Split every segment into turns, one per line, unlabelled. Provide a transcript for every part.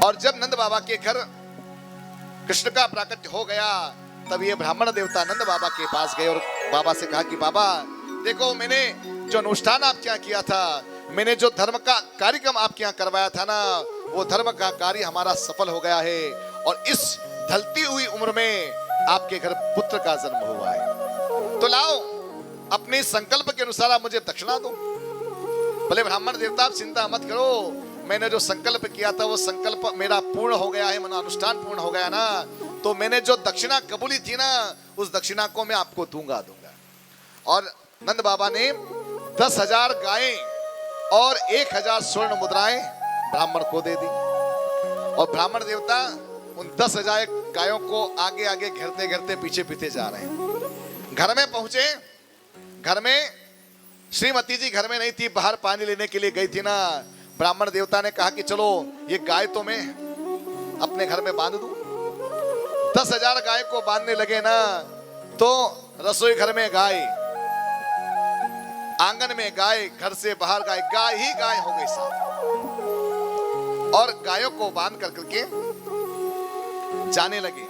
और जब नंद बाबा के घर कृष्ण का प्राकट्य हो गया, तब ये ब्राह्मण देवता नंद बाबा के पास गए और बाबा से कहा कि बाबा देखो, मैंने जो अनुष्ठान आपके यहाँ किया था, मैंने जो धर्म का कार्यक्रम आपके यहाँ करवाया था ना, वो धर्म का कार्य हमारा सफल हो गया है और इस ढलती हुई उम्र में आपके घर पुत्र का जन्म हुआ है। तो लाओ, अपने संकल्प के अनुसार आप मुझे दक्षिणा दो। बोले ब्राह्मण देवता, आप चिंता मत करो, मैंने जो संकल्प किया था वो संकल्प मेरा पूर्ण हो गया है, मेरा अनुष्ठान पूर्ण हो गया ना, तो मैंने जो दक्षिणा कबूली थी ना, उस दक्षिणा को मैं आपको दूंगा। और नंद बाबा ने 10,000 गायें और 1,000 स्वर्ण मुद्राएं ब्राह्मण को दे दी। और ब्राह्मण देवता उन 10,000 गायों को आगे आगे घेरते घेरते पीछे पीछे जा रहे हैं। घर में पहुंचे, घर में श्रीमती जी घर में नहीं थी, बाहर पानी लेने के लिए गई थी ना। ब्राह्मण देवता ने कहा कि चलो ये गाय तो मैं अपने घर में बांध दूं। 10,000 गाय को बांधने लगे ना, तो रसोई घर में गाय, आंगन में गाय, घर से बाहर गाय, गाय ही गाय हो गई साथ। और गायों को बांध कर करके जाने लगे।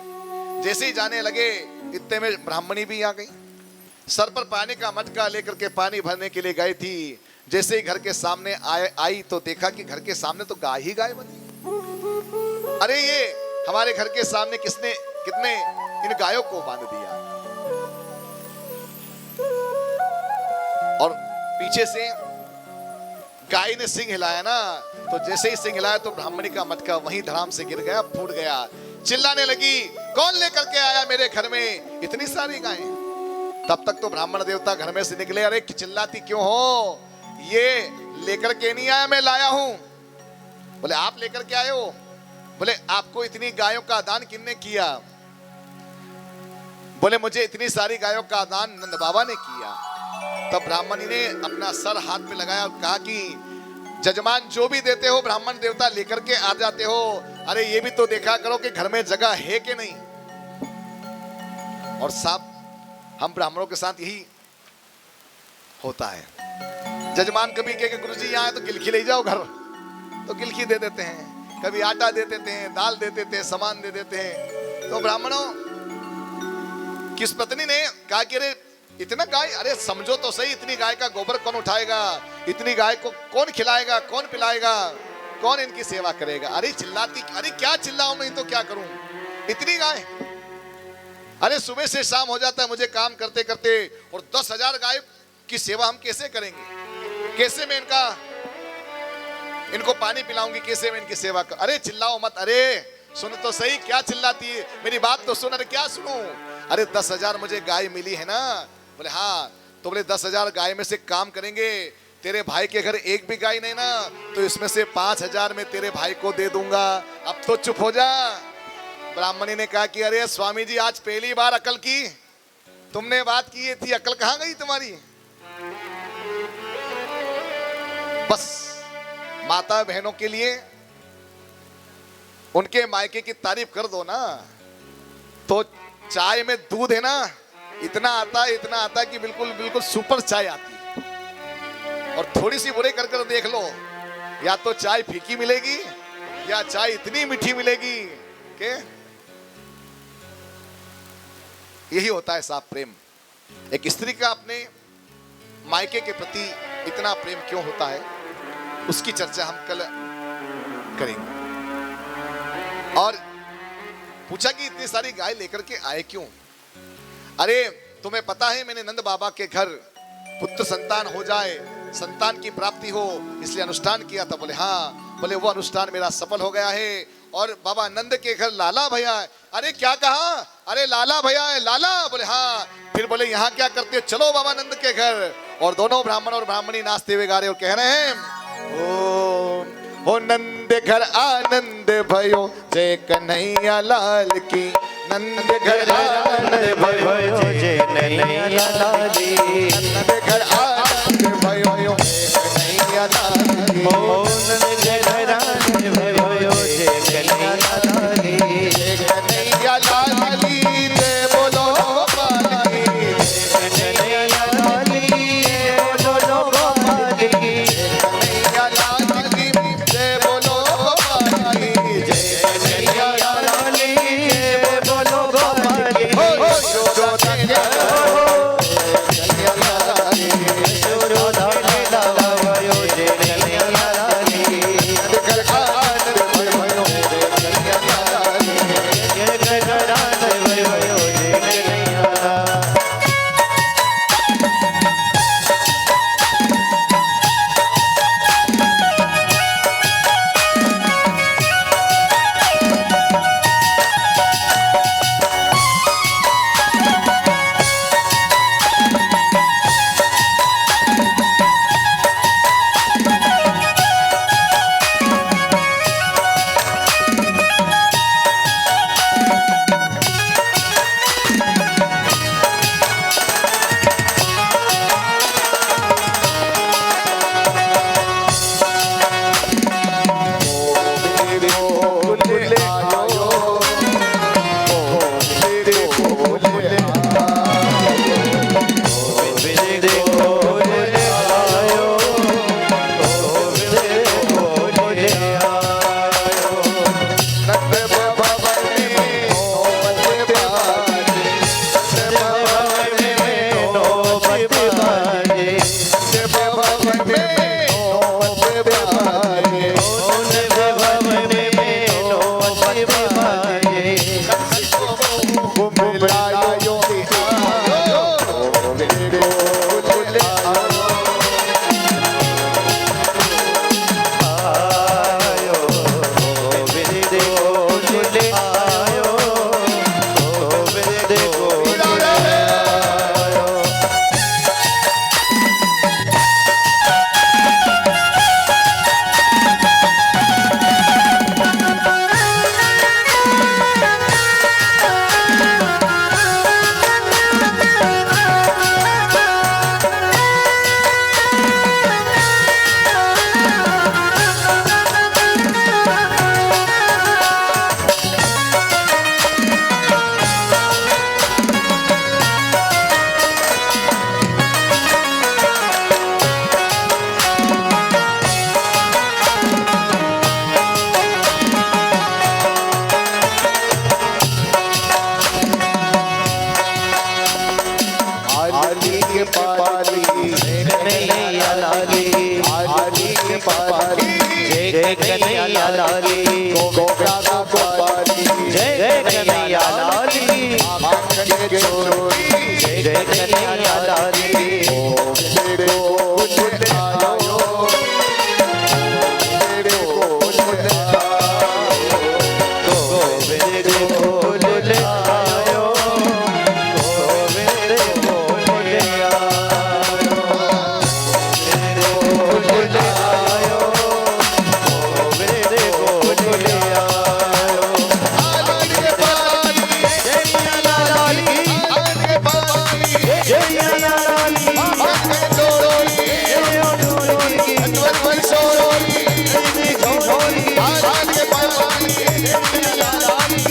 जैसे ही जाने लगे, इतने में ब्राह्मणी भी आ गई। सर पर पानी का मटका लेकर के पानी भरने के लिए गई थी। जैसे ही घर के सामने आई तो देखा कि घर के सामने तो गाय ही गाय बनी। अरे ये हमारे घर के सामने कितने इन गायों को बांध दिया। और पीछे से गाय ने सिंह हिलाया ना, तो जैसे ही सिंह हिलाया तो ब्राह्मणी का मटका वहीं धड़ाम से गिर गया, फूट गया। चिल्लाने लगी, कौन लेकर के आया मेरे घर में इतनी सारी गायें? तब तक तो ब्राह्मण देवता घर में से निकले। अरे चिल्लाती क्यों हो? ये लेकर के नहीं आया, मैं लाया हूं। बोले आप लेकर के आए हो? बोले आपको इतनी गायों का दान किसने किया? बोले मुझे इतनी सारी गायों का दान नंद बाबा ने किया। तब ब्राह्मणी ने अपना सर हाथ में लगाया और कहा कि जजमान जो भी देते हो ब्राह्मण देवता लेकर के आ जाते हो। अरे ये भी तो देखा करो कि घर में जगह है कि नहीं। और साहब, हम ब्राह्मणों के साथ यही होता है। जजमान कभी कहे गुरुजी यहाँ तो गिलखी ले जाओ घर, तो गिलखी दे देते हैं, कभी आटा दे देते हैं, दाल दे देते हैं, सामान दे देते हैं। तो ब्राह्मणों, किस पत्नी ने कहा कि अरे इतना गाय, अरे समझो तो सही, इतनी गाय का गोबर कौन उठाएगा, इतनी गाय को कौन खिलाएगा, कौन पिलाएगा, कौन इनकी सेवा करेगा? अरे चिल्लाती, अरे क्या चिल्लाऊं मैं, तो क्या करूं, इतनी गाय। अरे सुबह से शाम हो जाता है मुझे काम करते करते, और 10,000 गाय की सेवा हम कैसे करेंगे? कैसे मैं इनको पानी पिलाऊंगी, कैसे मैं इनकी सेवा कर? अरे चिल्लाओ मत, अरे सुन तो सही, क्या चिल्लाती है, मेरी बात तो सुन। अरे क्या सुनूं? अरे 10,000 मुझे गाय मिली है ना। बोले हाँ। तो बोले 10,000 गाय में से काम करेंगे, तेरे भाई के घर एक भी गाय नहीं ना, तो इसमें से 5,000 में तेरे भाई को दे दूंगा। अब तो चुप हो जा। ब्राह्मणी ने कहा कि अरे स्वामी जी, आज पहली बार अकल की, तुमने बात की थी, अकल कहां गई तुम्हारी? बस माता बहनों के लिए उनके मायके की तारीफ कर दो ना, तो चाय में दूध है ना, इतना आता है कि बिल्कुल बिल्कुल सुपर चाय आती है। और थोड़ी सी बुरे कर कर देख लो, या तो चाय फीकी मिलेगी या चाय इतनी मीठी मिलेगी कि यही होता है साफ प्रेम। एक स्त्री का अपने मायके के प्रति इतना प्रेम क्यों होता है, उसकी चर्चा हम कल करेंगे। और पूछा कि इतनी सारी गाय लेकर के आए क्यों? अरे तुम्हें पता है, मैंने नंद बाबा के घर पुत्र संतान हो जाए, संतान की प्राप्ति हो, इसलिए अनुष्ठान किया था। बोले हाँ। बोले वो अनुष्ठान मेरा सफल हो गया है। और बाबा नंद के घर लाला भैया है। अरे क्या कहा? अरे लाला भैया है, लाला? बोले हाँ। फिर बोले यहाँ क्या करते हो? चलो बाबा नंद के घर। और दोनों ब्राह्मण और ब्राह्मणी नाचते हुए गा रहे और कह रहे हैं, ओ नंद घर आनंद भयो जय कन्हैया लाल की, नंद घर आनंद भयो जय कन्हैया लाल की, नंद घर आनंद भयो जय कन्हैया लाल की, ओ नंद घर आनंद भयो जय कन्हैया लाल की, जय कन्हैया लाल की, जय बोलो गोपाल की, जय कन्हैया लाल की, जय बोलो गोपाल की, जय कन्हैया लाल की, जय बोलो गोपाल की, जय
लाली, गोपिका गोपाली, जय कन्हैया लाल की,
माखन के चोरी,
जय कन्हैया लाल की,
मेरे गोकुल आयो, मेरे गोकुल आयो,
गोविंद गोकुल आयो, गोविंद गोकुल आयो, गोकुल आयो, गोविंद गोकुल आयो।
आनंद के पानी,
जय लाल की,
आनंद के पानी,
जय लाल की,
माखन के चोरी,
जय डोली की,
अनवर सोरी,
छोरी की,
आनंद के पानी,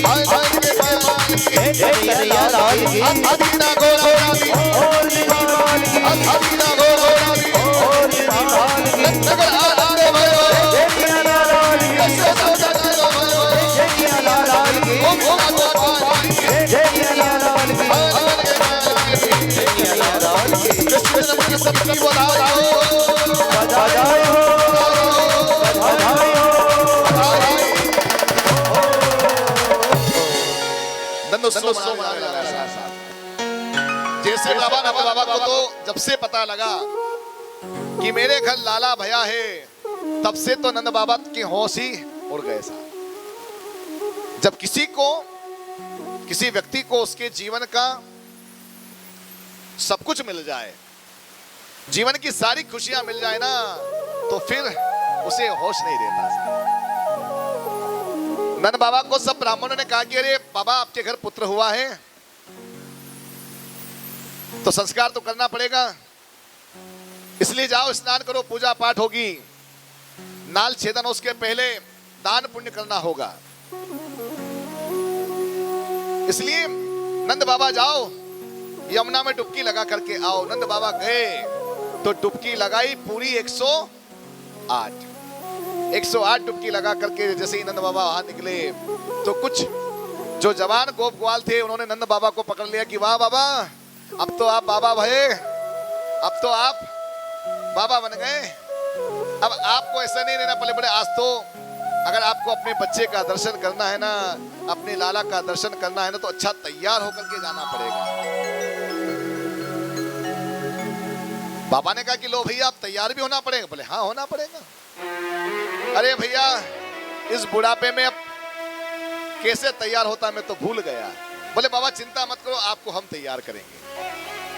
आनंद के पानी,
जय कन्हैया लाल की,
अदीना गोरानी,
और निभाल की,
अदीना गोरानी,
और निभाल की,
नगर आने भयो,
जय लाल की,
कैसे सौदा भयो भयो,
जय लाल की,
गोपिका गोपाली,
जय लाल की,
आनंद के पानी,
जय लाल की,
कृष्ण नमन सबकी बोलाओ,
बधाई हो, बधाई हो।
नंदो सो मारने लगा साहब। जैसे बाबा नंद बाबा को तो जब से पता लगा कि मेरे घर लाला भैया है, तब से तो नंद बाबा की होश ही उड़ गए साहब। जब किसी व्यक्ति को उसके जीवन का सब कुछ मिल जाए, जीवन की सारी खुशियां मिल जाए ना, तो फिर उसे होश नहीं रहता साहब। नंद बाबा को सब ब्राह्मणों ने कहा कि अरे बाबा आपके घर पुत्र हुआ है तो संस्कार तो करना पड़ेगा, इसलिए जाओ स्नान करो, पूजा पाठ होगी, नाल छेदन उसके पहले दान पुण्य करना होगा। इसलिए नंद बाबा जाओ यमुना में डुबकी लगा करके आओ। नंद बाबा गए तो डुबकी लगाई पूरी 108 डुबकी लगा करके जैसे ही नंद बाबा वहां निकले तो कुछ जो जवान गोप ग्वाल थे उन्होंने नंद बाबा को पकड़ लिया कि वाह बाबा, अब तो आप बाबा भये, अब तो आप बाबा बन गए, अब आपको ऐसा नहीं रहना पड़े। आज तो अगर आपको अपने बच्चे का दर्शन करना है ना, अपने लाला का दर्शन करना है ना, तो अच्छा तैयार होकर के जाना पड़ेगा। बाबा ने कहा कि लो भैया आप तैयार भी होना पड़ेगा। बोले हाँ होना पड़ेगा। अरे भैया इस बुढ़ापे में अब कैसे तैयार होता मैं तो भूल गया। बोले बाबा चिंता मत करो, आपको हम तैयार करेंगे।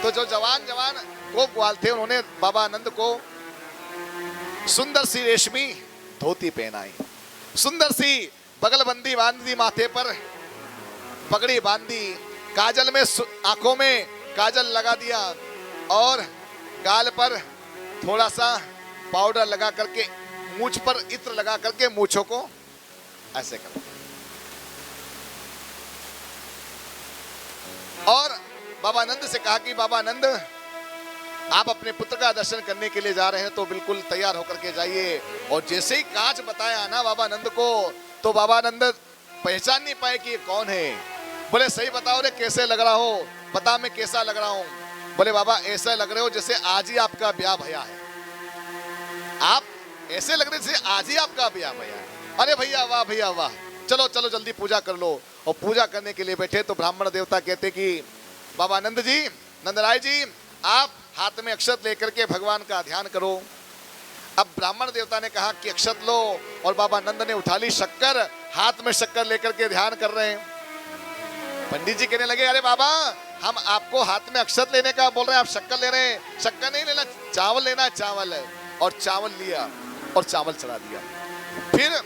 तो जो जवान गोप ग्वाल थे उन्होंने बाबा आनंद को सुंदर सी रेशमी धोती पहनाई, सुंदर सी बगलबंदी बांधी, माथे पर पगड़ी बांधी, काजल में आंखों में काजल लगा दिया और गाल पर थोड़ा सा पाउडर लगा करके, मूंछ पर इत्र लगा करके मूंछों को ऐसे कर, और बाबा आनंद से कहा कि बाबा आनंद आप अपने पुत्र का दर्शन करने के लिए जा रहे हैं तो बिल्कुल तैयार होकर के जाइए। और जैसे ही कांच बताया ना बाबा आनंद को, तो बाबा आनंद पहचान नहीं पाए कि ये कौन है। बोले सही बताओ रे कैसे लग रहा हो, बता मैं कैसा लग रहा हूँ। बोले बाबा ऐसा लग रहे हो जैसे आज ही आपका ब्याह भया है, आप ऐसे लग रहे जैसे आज ही आपका ब्याह भया है। अरे भैया वाह, भैया वाह, चलो चलो जल्दी पूजा कर लो। और पूजा करने के लिए बैठे तो ब्राह्मण देवता कहते कि बाबा आनंद जी, नंदराय जी, आप हाथ में अक्षत लेकर के भगवान का ध्यान करो। अब ब्राह्मण देवता ने कहा कि अक्षत लो, और बाबा आनंद ने उठा ली शक्कर, हाथ में शक्कर लेकर के ध्यान कर रहे हैं। पंडित जी कहने लगे अरे बाबा हम आपको हाथ में अक्षत लेने का बोल रहे हैं, आप शक्कर ले रहे हैं। शक्कर नहीं लेना, चावल लेना है, चावल है। और चावल लिया और चावल चढ़ा दिया। फिर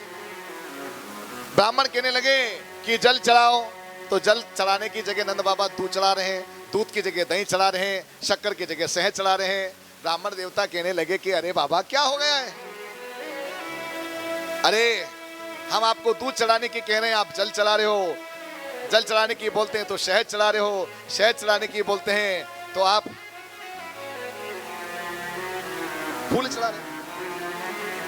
ब्राह्मण कहने लगे कि जल चढ़ाओ, तो जल चढ़ाने की जगह नंद बाबा दूध चढ़ा रहे हैं, दूध की जगह दही चढ़ा रहे हैं, शक्कर की जगह शहद चढ़ा रहे हैं। ब्राह्मण देवता कहने लगे कि अरे बाबा क्या हो गया है, अरे हम आपको दूध चढ़ाने की कह रहे हैं, आप जल चढ़ा रहे हो, जल चढ़ाने की बोलते हैं तो शहद चढ़ा रहे हो, शहद चढ़ाने की बोलते हैं तो आप फूल चढ़ा रहे हो।